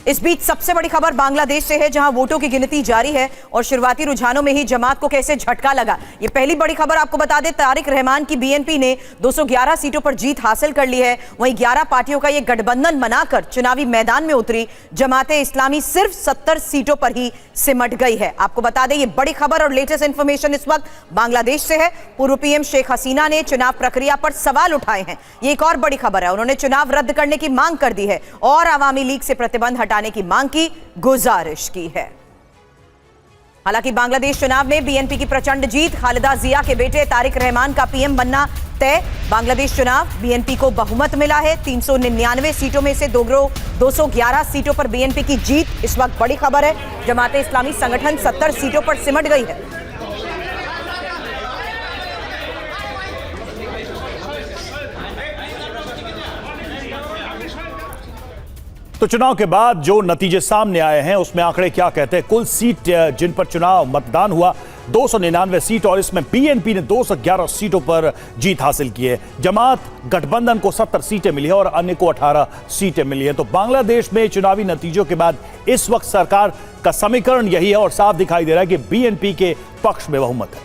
इस बीच सबसे बड़ी खबर बांग्लादेश से है, जहां वोटों की गिनती जारी है और शुरुआती रुझानों में ही जमात को कैसे झटका लगा। ये पहली बड़ी खबर आपको बता दें, तारिक रहमान की बीएनपी ने 211 सीटों पर जीत हासिल कर ली है। वहीं 11 पार्टियों का ये गठबंधन बनाकर चुनावी मैदान में उतरी जमाते इस्लामी सिर्फ 70 सीटों पर ही सिमट गई है। आपको बता दें, ये बड़ी खबर और लेटेस्ट इंफॉर्मेशन इस वक्त बांग्लादेश से है। पूर्व पीएम शेख हसीना ने चुनाव प्रक्रिया पर सवाल उठाए हैं। ये एक और बड़ी खबर है, उन्होंने चुनाव रद्द करने की मांग कर दी है और अवामी लीग से प्रतिबंध हटाने की मांग की गुजारिश की है। हालांकि बांग्लादेश चुनाव में बीएनपी की प्रचंड जीत, खालिदा जिया के बेटे तारिक रहमान का पीएम बनना तय। बांग्लादेश चुनाव बीएनपी को बहुमत मिला है। 399 सीटों में से 211 सीटों पर बीएनपी की जीत इस वक्त बड़ी खबर है। जमाते इस्लामी संगठन 70 सीटों पर सिमट गई है। तो चुनाव के बाद जो नतीजे सामने आए हैं उसमें आंकड़े क्या कहते हैं? कुल सीट जिन पर चुनाव मतदान हुआ 299 सीट और इसमें बीएनपी ने 211 सीटों पर जीत हासिल की है। जमात गठबंधन को 70 सीटें मिली है और अन्य को 18 सीटें मिली है। तो बांग्लादेश में चुनावी नतीजों के बाद इस वक्त सरकार का समीकरण यही है और साफ दिखाई दे रहा है कि बीएनपी के पक्ष में बहुमत है।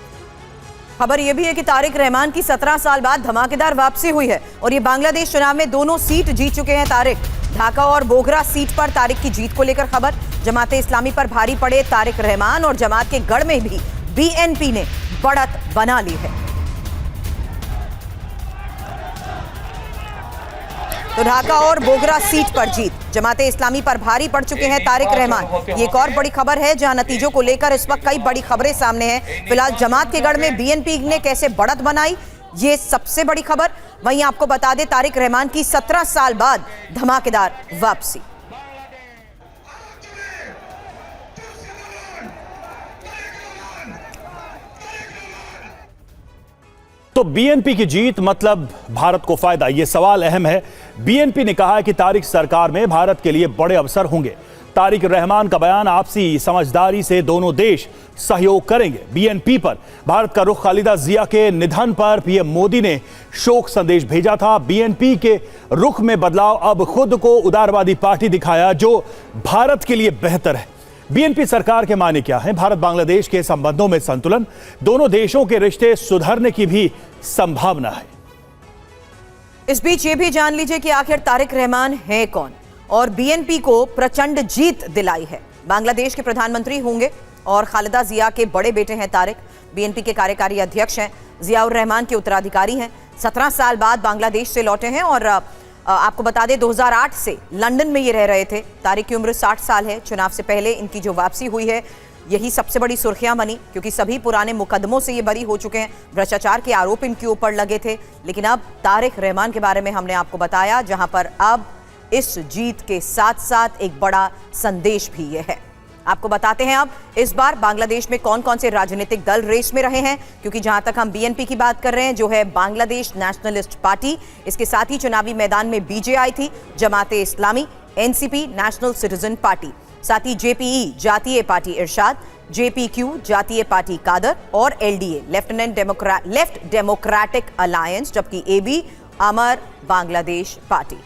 खबर यह भी है कि तारिक रहमान की 17 साल बाद धमाकेदार वापसी हुई है और ये बांग्लादेश चुनाव में दोनों सीट जीत चुके हैं तारिक। ढाका और बोगरा सीट पर तारिक की जीत को लेकर खबर। जमाते इस्लामी पर भारी पड़े तारिक रहमान और जमात के गढ़ में भी बीएनपी ने बढ़त बना ली है। तो ढाका और बोगरा सीट पर जीत, जमाते इस्लामी पर भारी पड़ चुके हैं तारिक रहमान। ये एक और बड़ी खबर है, जहां नतीजों को लेकर इस वक्त कई बड़ी खबरें सामने हैं। फिलहाल जमात के गढ़ में बीएनपी ने कैसे बढ़त बनाई, ये सबसे बड़ी खबर। वहीं आपको बता दें, तारिक रहमान की 17 साल बाद धमाकेदार वापसी। तो बीएनपी की जीत मतलब भारत को फायदा, यह सवाल अहम है। बीएनपी ने कहा है कि तारिक सरकार में भारत के लिए बड़े अवसर होंगे। तारिक रहमान का बयान, आपसी समझदारी से दोनों देश सहयोग करेंगे। बीएनपी पर भारत का रुख, खालिदा जिया के निधन पर पीएम मोदी ने शोक संदेश भेजा था। बीएनपी के रुख में बदलाव, अब खुद को उदारवादी पार्टी दिखाया जो भारत के लिए बेहतर है। बीएनपी सरकार के माने क्या है? भारत बांग्लादेश के संबंधों में संतुलन, दोनों देशों के रिश्ते सुधरने की भी संभावना है। इस बीच ये भी जान लीजिए कि आखिर तारिक रहमान है कौन और बीएनपी को प्रचंड जीत दिलाई है। बांग्लादेश के प्रधानमंत्री होंगे और खालिदा जिया के बड़े बेटे हैं तारिक। बीएनपी के कार्यकारी अध्यक्ष हैं, जियाउर रहमान के उत्तराधिकारी हैं। 17 साल बाद बांग्लादेश से लौटे हैं और आपको बता दें 2008 से लंदन में ये रह रहे थे। तारिक की उम्र 60 साल है। चुनाव से पहले इनकी जो वापसी हुई है यही सबसे बड़ी सुर्खियां बनी, क्योंकि सभी पुराने मुकदमों से ये बरी हो चुके हैं। भ्रष्टाचार के आरोप इनके ऊपर लगे थे। लेकिन अब तारिक रहमान के बारे में हमने आपको बताया, जहां पर अब इस जीत के साथ साथ एक बड़ा संदेश भी ये है। आपको बताते हैं अब इस बार बांग्लादेश में कौन कौन से राजनीतिक दल रेस में रहे हैं, क्योंकि जहां तक हम बीएनपी की बात कर रहे हैं, जो है बांग्लादेश नेशनलिस्ट पार्टी, इसके साथ ही चुनावी मैदान में बीजेआई थी, जमाते इस्लामी, एनसीपी नेशनल सिटीजन पार्टी, साथ ही जेपीई जातीय पार्टी इरशाद, जेपीक्यू जातीय पार्टी कादर और एलडीए लेफ्ट डेमोक्रेटिक अलायंस, जबकि एबी अमर बांग्लादेश पार्टी।